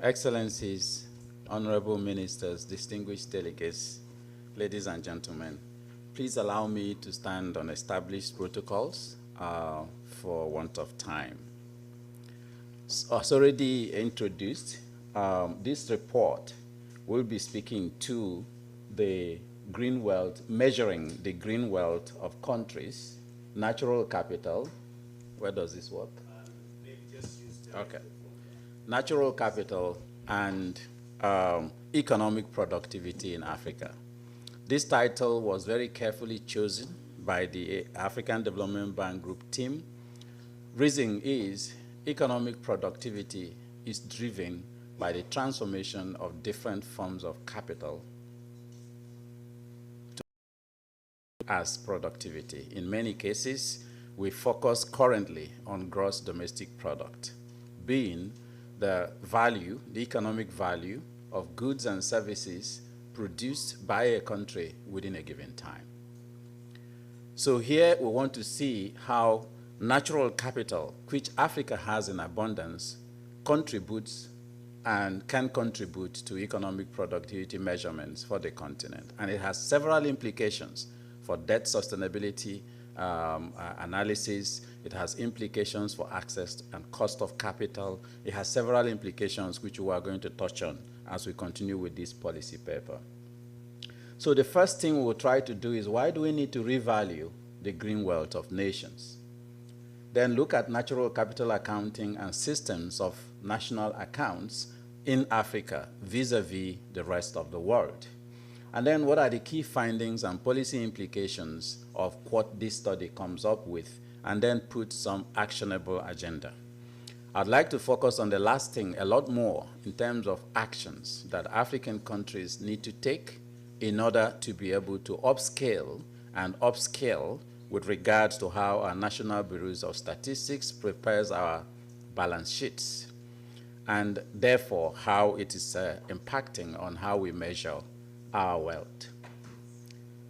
Excellencies, honorable ministers, distinguished delegates, ladies and gentlemen, please allow me to stand on established protocols for want of time. As already introduced, this report will be speaking to the green wealth, measuring the green wealth of countries, natural capital. Where does this work? Maybe just use the Okay. Natural capital and economic productivity in Africa. This title was very carefully chosen by the African Development Bank Group team. Reason is economic productivity is driven by the transformation of different forms of capital as productivity. In many cases, we focus currently on gross domestic product, being the value, the economic value of goods and services produced by a country within a given time. So here we want to see how natural capital, which Africa has in abundance, contributes and can contribute to economic productivity measurements for the continent. And it has several implications for debt sustainability analysis. It has implications for access and cost of capital. It has several implications which we are going to touch on as we continue with this policy paper. So the first thing we will try to do is, why do we need to revalue the green wealth of nations? Then look at natural capital accounting and systems of national accounts in Africa vis-a-vis the rest of the world. And then what are the key findings and policy implications of what this study comes up with, and then put some actionable agenda. I'd like to focus on the last thing a lot more in terms of actions that African countries need to take in order to be able to upscale and upscale with regards to how our National Bureaus of Statistics prepares our balance sheets, and therefore how it is impacting on how we measure our wealth.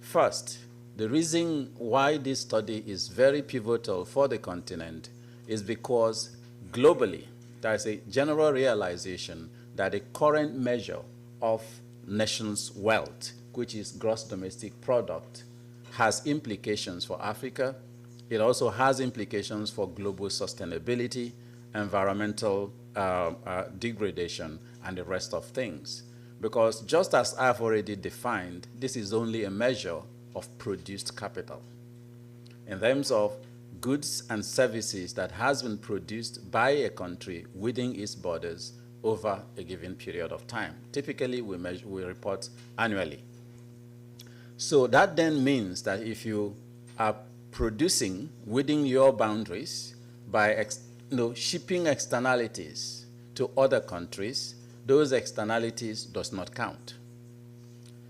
First, the reason why this study is very pivotal for the continent is because globally, there is a general realization that the current measure of nations' wealth, which is gross domestic product, has implications for Africa. It also has implications for global sustainability, environmental degradation, and the rest of things. Because just as I've already defined, this is only a measure of produced capital in terms of goods and services that has been produced by a country within its borders over a given period of time. Typically, we report annually. So that then means that if you are producing within your boundaries by shipping externalities to other countries, those externalities does not count.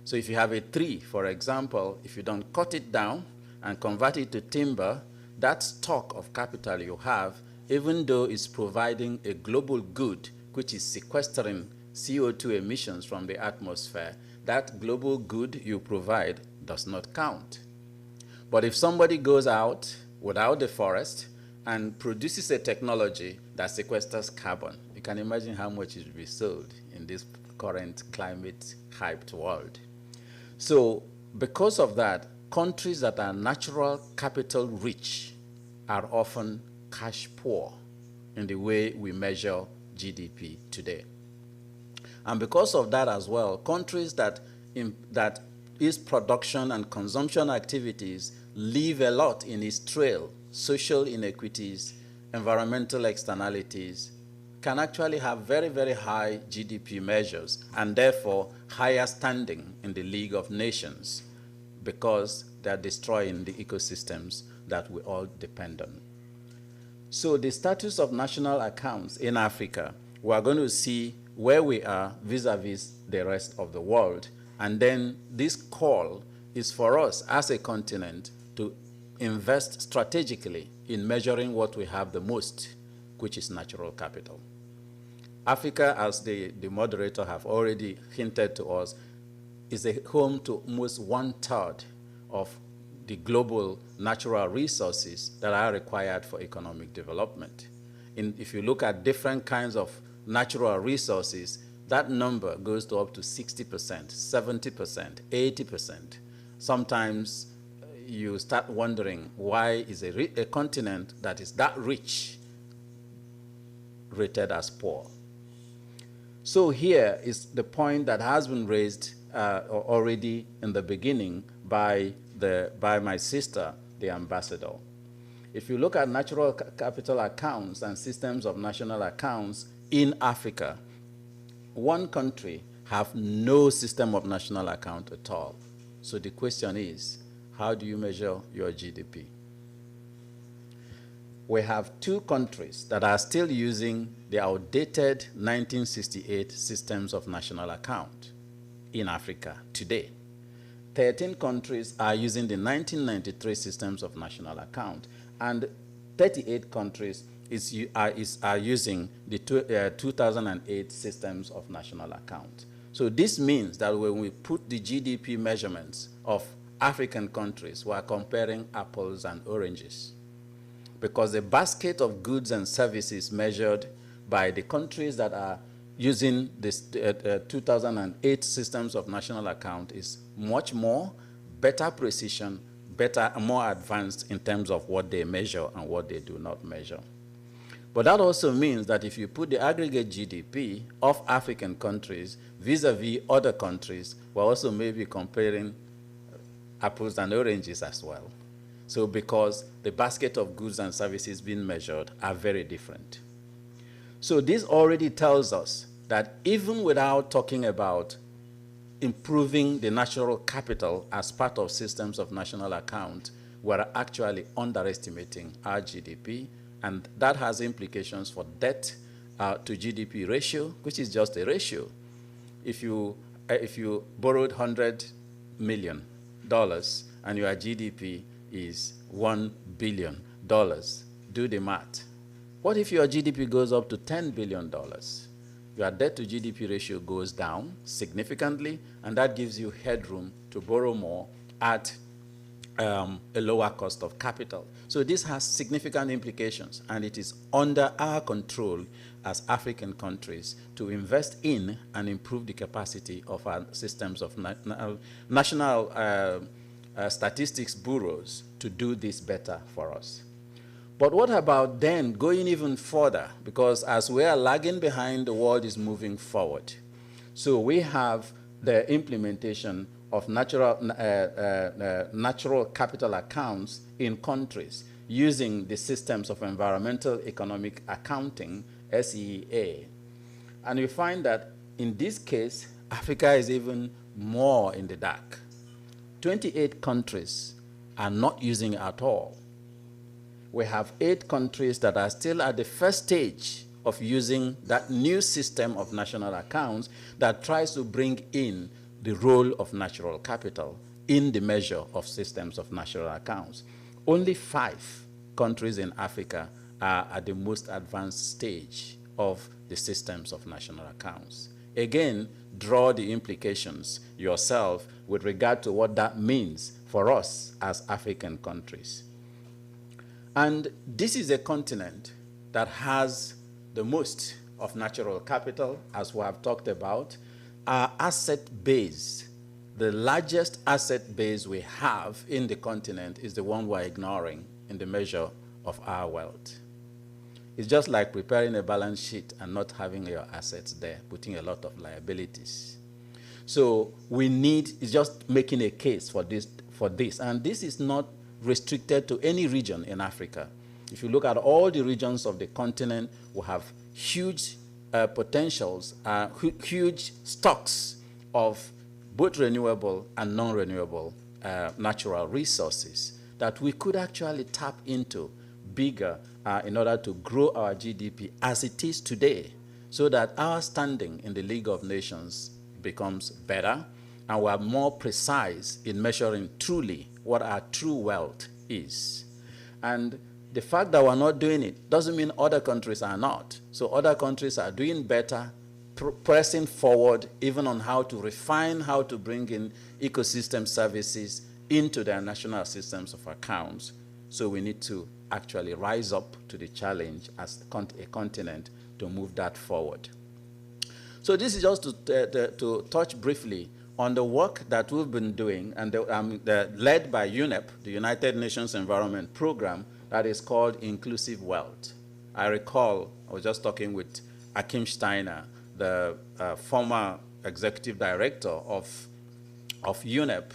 So if you have a tree, for example, if you don't cut it down and convert it to timber, that stock of capital you have, even though it's providing a global good, which is sequestering CO2 emissions from the atmosphere, that global good you provide does not count. But if somebody goes out without the forest and produces a technology that sequesters carbon, you can imagine how much it will be sold in this current climate-hyped world. So because of that, countries that are natural capital rich are often cash poor in the way we measure GDP today. And because of that as well, countries that its production and consumption activities leave a lot in its trail, social inequities, environmental externalities, can actually have very, very high GDP measures and therefore higher standing in the League of Nations because they're destroying the ecosystems that we all depend on. So the status of national accounts in Africa, we're going to see where we are vis-a-vis the rest of the world. And then this call is for us as a continent to invest strategically in measuring what we have the most, which is natural capital. Africa, as the moderator have already hinted to us, is a home to almost 1/3 of the global natural resources that are required for economic development. If you look at different kinds of natural resources, that number goes to up to 60%, 70%, 80%. Sometimes you start wondering, why is a continent that is that rich rated as poor? So here is the point that has been raised already in the beginning by my sister, the ambassador. If you look at natural capital accounts and systems of national accounts in Africa, one country have no system of national account at all. So the question is, how do you measure your GDP? We have two countries that are still using the outdated 1968 systems of national account in Africa today. 13 countries are using the 1993 systems of national account, and 38 countries are using the 2008 systems of national account. So this means that when we put the GDP measurements of African countries, we are comparing apples and oranges, because the basket of goods and services measured by the countries that are using this 2008 systems of national account is much more, better precision, better and more advanced in terms of what they measure and what they do not measure. But that also means that if you put the aggregate GDP of African countries vis-a-vis other countries, we're also maybe comparing apples and oranges as well. So because the basket of goods and services being measured are very different. So this already tells us that even without talking about improving the natural capital as part of systems of national account, we're actually underestimating our GDP, and that has implications for debt to GDP ratio, which is just a ratio. If you borrowed $100 million and your GDP is $1 billion, do the math. What if your GDP goes up to $10 billion? Your debt to GDP ratio goes down significantly, and that gives you headroom to borrow more at a lower cost of capital. So this has significant implications, and it is under our control as African countries to invest in and improve the capacity of our systems of national statistics bureaus to do this better for us. But what about then going even further? Because as we are lagging behind, the world is moving forward. So we have the implementation of natural capital accounts in countries using the systems of environmental economic accounting, SEA. And we find that in this case, Africa is even more in the dark. 28 countries are not using it at all. We have 8 countries that are still at the first stage of using that new system of national accounts that tries to bring in the role of natural capital in the measure of systems of national accounts. Only 5 countries in Africa are at the most advanced stage of the systems of national accounts. Again, draw the implications yourself with regard to what that means for us as African countries. And this is a continent that has the most of natural capital, as we have talked about. Our asset base, the largest asset base we have in the continent, is the one we're ignoring in the measure of our wealth. It's just like preparing a balance sheet and not having your assets there, putting a lot of liabilities. So it's just making a case for this, and this is not restricted to any region in Africa. If you look at all the regions of the continent, we have huge potentials, huge stocks of both renewable and non-renewable natural resources that we could actually tap into bigger in order to grow our GDP as it is today, so that our standing in the League of Nations becomes better, and we are more precise in measuring truly what our true wealth is. And the fact that we're not doing it doesn't mean other countries are not. So other countries are doing better, pressing forward even on how to refine, how to bring in ecosystem services into their national systems of accounts. So we need to actually rise up to the challenge as a continent to move that forward. So this is just to touch briefly on the work that we've been doing and led by UNEP, the United Nations Environment Program, that is called Inclusive Wealth. I recall I was just talking with Akim Steiner, the former executive director of UNEP,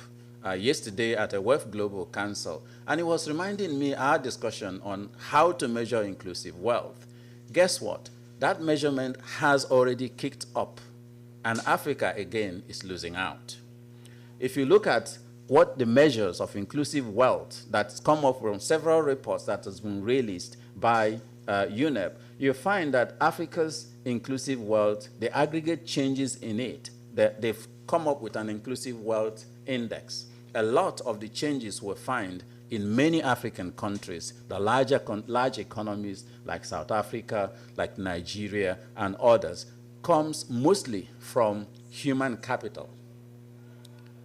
yesterday at a WEF Global Council, and he was reminding me our discussion on how to measure inclusive wealth. Guess what? That measurement has already kicked up, and Africa, again, is losing out. If you look at what the measures of inclusive wealth that's come up from several reports that has been released by UNEP, you find that Africa's inclusive wealth, the aggregate changes in it, they've come up with an inclusive wealth index. A lot of the changes we find in many African countries, the large economies like South Africa, like Nigeria, and others, comes mostly from human capital.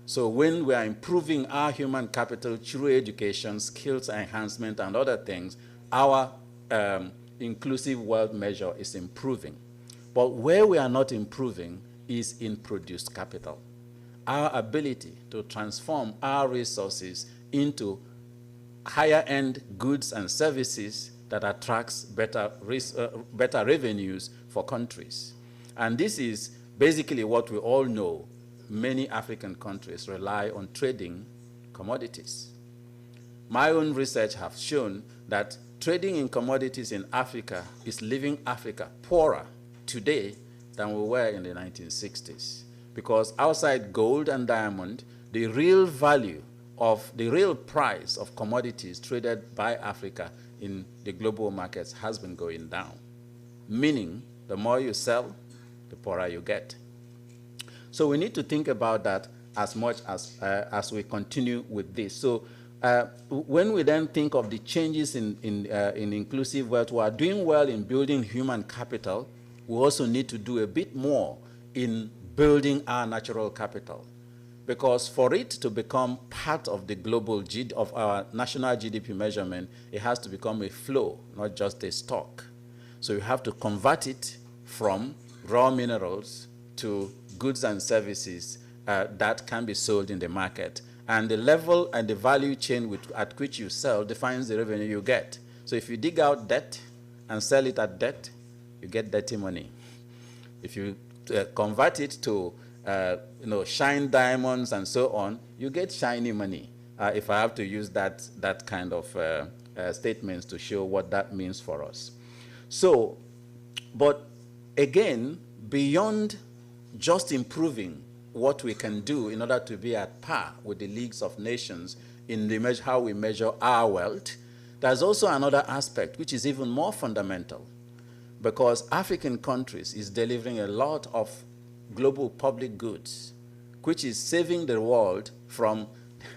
So when we are improving our human capital through education, skills enhancement, and other things, our inclusive wealth measure is improving. But where we are not improving is in produced capital. Our ability to transform our resources into higher-end goods and services that attracts better revenues for countries. And this is basically what we all know. Many African countries rely on trading commodities. My own research has shown that trading in commodities in Africa is leaving Africa poorer today than we were in the 1960s. Because outside gold and diamond, the real value of the real price of commodities traded by Africa in the global markets has been going down. Meaning, the more you sell, the poorer you get. So we need to think about that as much as we continue with this. So when we then think of the changes in inclusive wealth, we are doing well in building human capital. We also need to do a bit more in building our natural capital. Because for it to become part of the global of our national GDP measurement, it has to become a flow, not just a stock. So you have to convert it from raw minerals to goods and services that can be sold in the market. And the level and the value chain at which you sell defines the revenue you get. So if you dig out debt and sell it at debt, you get dirty money. If you convert it to shine diamonds and so on, you get shiny money. If I have to use that kind of statements to show what that means for us. So, but again, beyond just improving what we can do in order to be at par with the leagues of nations in the how we measure our wealth, there's also another aspect which is even more fundamental, because African countries is delivering a lot of global public goods, which is saving the world from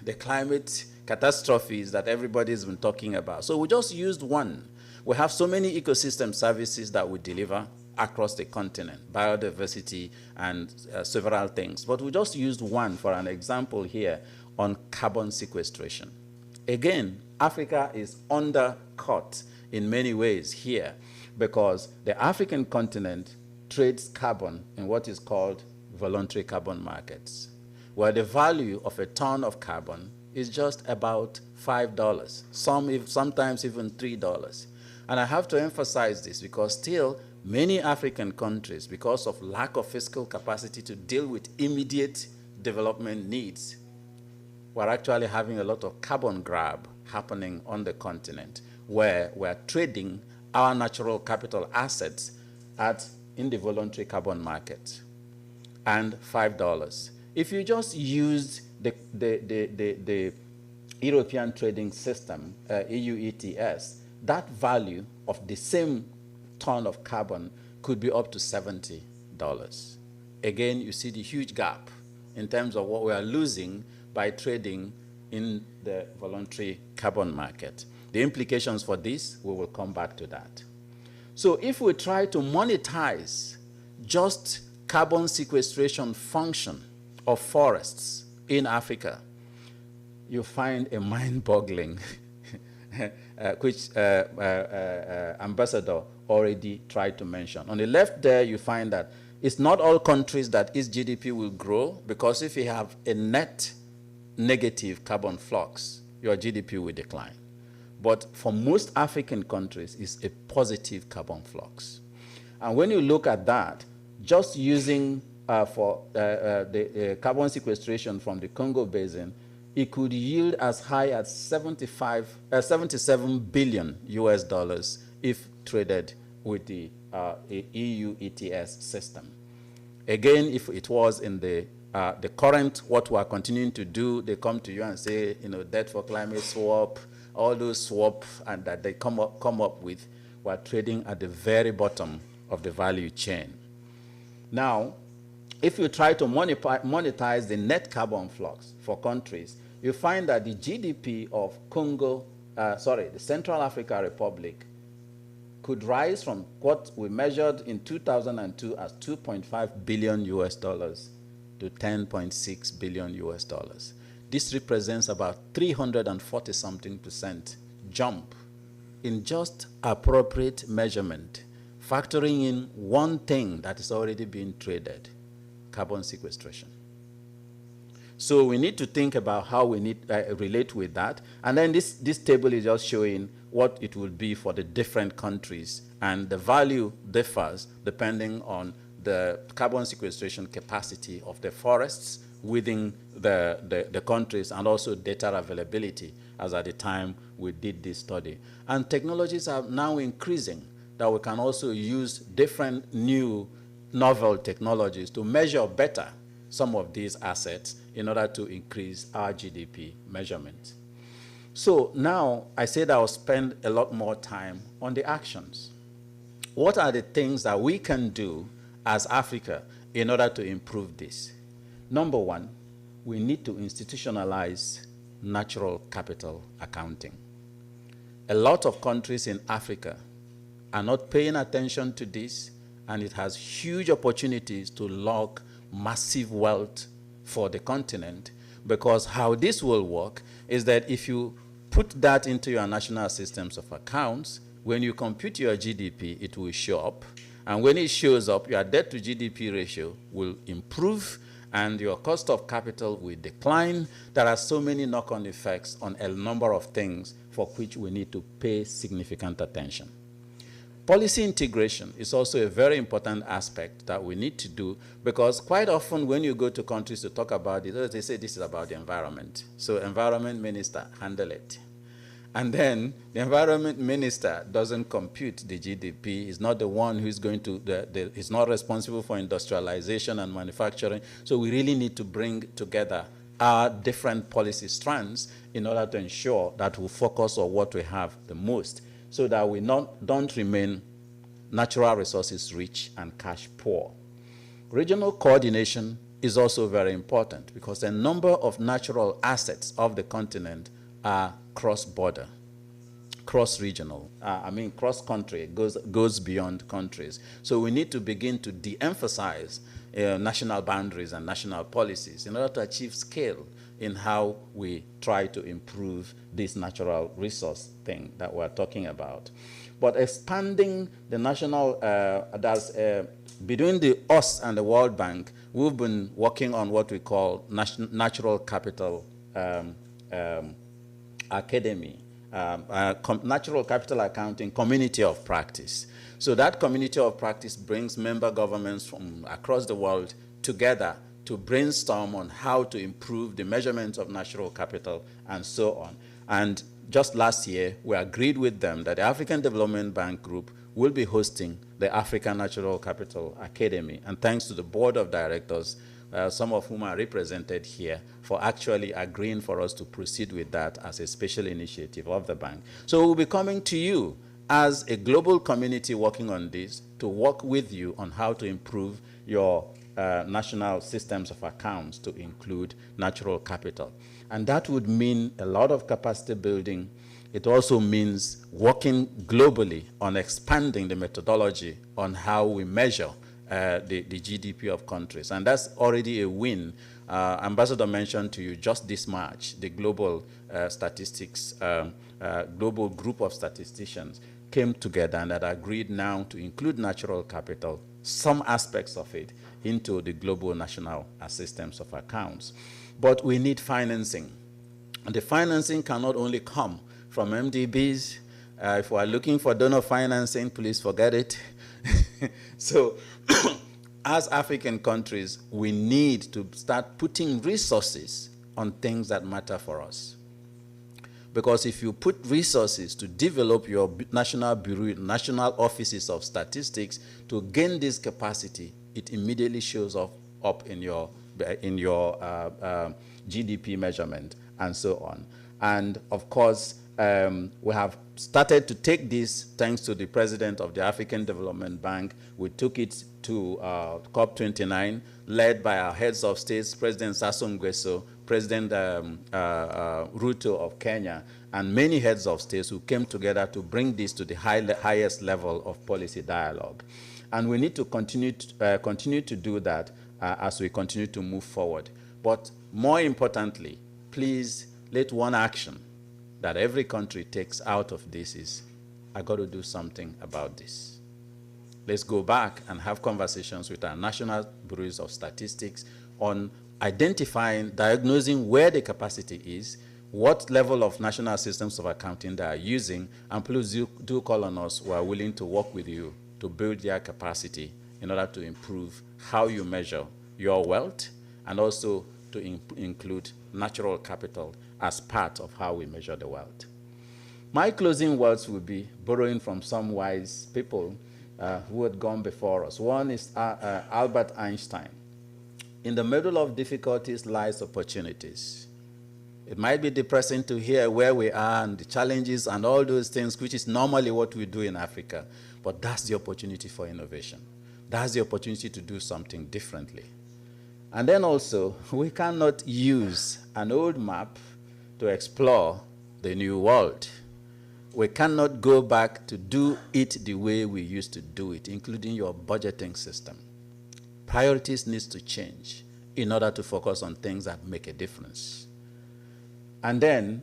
the climate catastrophes that everybody's been talking about. So we just used one. We have so many ecosystem services that we deliver across the continent, biodiversity and several things. But we just used one for an example here on carbon sequestration. Again, Africa is undercut in many ways here because the African continent trades carbon in what is called voluntary carbon markets, where the value of a ton of carbon is just about $5, sometimes even $3. And I have to emphasize this because still many African countries, because of lack of fiscal capacity to deal with immediate development needs, we're actually having a lot of carbon grab happening on the continent, where we're trading our natural capital assets in the voluntary carbon market, and $5. If you just use the European trading system, EU ETS, that value of the same ton of carbon could be up to $70. Again, you see the huge gap in terms of what we are losing by trading in the voluntary carbon market. The implications for this, we will come back to that. So if we try to monetize just carbon sequestration function of forests in Africa, you find a mind-boggling, which Ambassador already tried to mention. On the left there, you find that it's not all countries that its GDP will grow, because if you have a net negative carbon flux, your GDP will decline. But for most African countries, it's a positive carbon flux. And when you look at that, just using for the carbon sequestration from the Congo Basin, it could yield as high as 77 billion US dollars if traded with the EU ETS system. Again, if it was in the current, what we are continuing to do, they come to you and say, debt for climate swap, all those swap, and that they come up with, we're trading at the very bottom of the value chain. Now, if you try to monetize the net carbon flux for countries, you find that the GDP of the Central African Republic could rise from what we measured in 2002 as 2.5 billion US dollars to 10.6 billion US dollars. This represents about 340-something% jump in just appropriate measurement, factoring in one thing that is already being traded, carbon sequestration. So we need to think about how we need relate with that. And then this table is just showing what it will be for the different countries. And the value differs depending on the carbon sequestration capacity of the forests within the countries, and also data availability as at the time we did this study. And technologies are now increasing that we can also use different new novel technologies to measure better some of these assets in order to increase our GDP measurement. So now I said I'll spend a lot more time on the actions. What are the things that we can do as Africa in order to improve this? Number one, we need to institutionalize natural capital accounting. A lot of countries in Africa are not paying attention to this, and it has huge opportunities to lock massive wealth for the continent, because how this will work is that if you put that into your national systems of accounts, when you compute your GDP, it will show up. And when it shows up, your debt to GDP ratio will improve and your cost of capital will decline. There are so many knock-on effects on a number of things for which we need to pay significant attention. Policy integration is also a very important aspect that we need to do, because quite often when you go to countries to talk about it, they say this is about the environment. So environment minister, handle it. And then the environment minister doesn't compute the GDP. He's not the one who's going to, he's not responsible for industrialization and manufacturing. So we really need to bring together our different policy strands in order to ensure that we focus on what we have the most, so that we don't remain natural resources rich and cash poor. Regional coordination is also very important, because a number of natural assets of the continent are cross-border, cross-regional, cross-country, goes beyond countries. So we need to begin to de-emphasize national boundaries and national policies in order to achieve scale in how we try to improve this natural resource thing that we're talking about. But expanding the national, between us and the World Bank, we've been working on what we call natural capital academy, natural capital accounting community of practice. So that community of practice brings member governments from across the world together to brainstorm on how to improve the measurement of natural capital and so on. And just last year, we agreed with them that the African Development Bank Group will be hosting the African Natural Capital Academy. And thanks to the board of directors, some of whom are represented here, for actually agreeing for us to proceed with that as a special initiative of the bank. So we'll be coming to you as a global community working on this to work with you on how to improve your national systems of accounts to include natural capital. And that would mean a lot of capacity building. It also means working globally on expanding the methodology on how we measure the GDP of countries. And that's already a win. Ambassador mentioned to you just this March, the global statistics, global group of statisticians came together and had agreed now to include natural capital some aspects of it into the global national systems of accounts. But we need financing. And the financing cannot only come from MDBs. If we are looking for donor financing, please forget it. So as African countries, we need to start putting resources on things that matter for us. Because if you put resources to develop your national bureau, national offices of statistics to gain this capacity, it immediately shows up in your GDP measurement and so on. And of course, we have started to take this thanks to the president of the African Development Bank. We took it to COP29, led by our heads of states, President Sassou Nguesso, President Ruto of Kenya, and many heads of states who came together to bring this to the highest level of policy dialogue. And we need to continue to do that as we continue to move forward. But more importantly, please let one action that every country takes out of this is, I got to do something about this. Let's go back and have conversations with our national bureaus of statistics on identifying, diagnosing where the capacity is, what level of national systems of accounting they are using, and please do call on us. We are willing to work with you to build their capacity in order to improve how you measure your wealth, and also to include natural capital as part of how we measure the wealth. My closing words will be borrowing from some wise people who had gone before us. One is Albert Einstein. In the middle of difficulties lies opportunities. It might be depressing to hear where we are and the challenges and all those things, which is normally what we do in Africa, but that's the opportunity for innovation. That's the opportunity to do something differently. And then also, we cannot use an old map to explore the new world. We cannot go back to do it the way we used to do it, including your budgeting system. Priorities need to change in order to focus on things that make a difference. And then,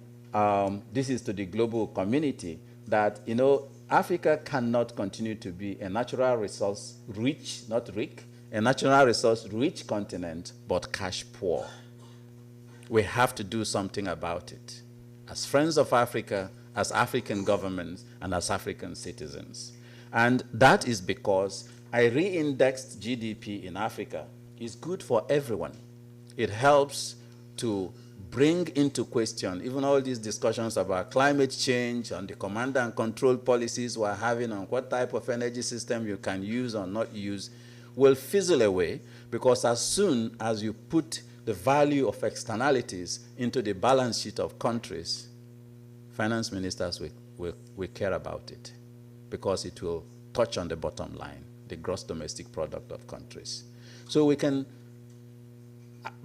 this is to the global community, that, Africa cannot continue to be a natural resource rich, not rich, a natural resource rich continent, but cash poor. We have to do something about it, as friends of Africa, as African governments, and as African citizens. And that is because a re-indexed GDP in Africa is good for everyone. It helps to bring into question even all these discussions about climate change and the command and control policies we're having on what type of energy system you can use or not use will fizzle away, because as soon as you put the value of externalities into the balance sheet of countries, finance ministers will care about it, because it will touch on the bottom line, the gross domestic product of countries. So we can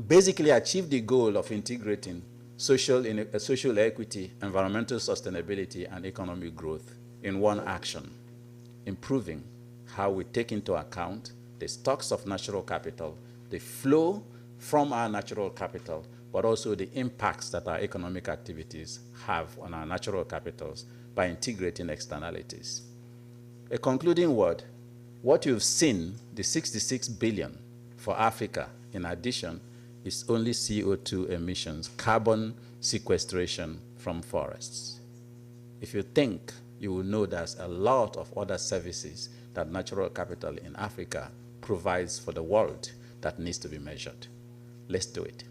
basically achieve the goal of integrating social equity, environmental sustainability, and economic growth in one action, improving how we take into account the stocks of natural capital, the flow from our natural capital, but also the impacts that our economic activities have on our natural capitals by integrating externalities. A concluding word, what you've seen, the 66 billion for Africa, in addition, is only CO2 emissions, carbon sequestration from forests. If you think, you will know there's a lot of other services that natural capital in Africa provides for the world that needs to be measured. Let's do it.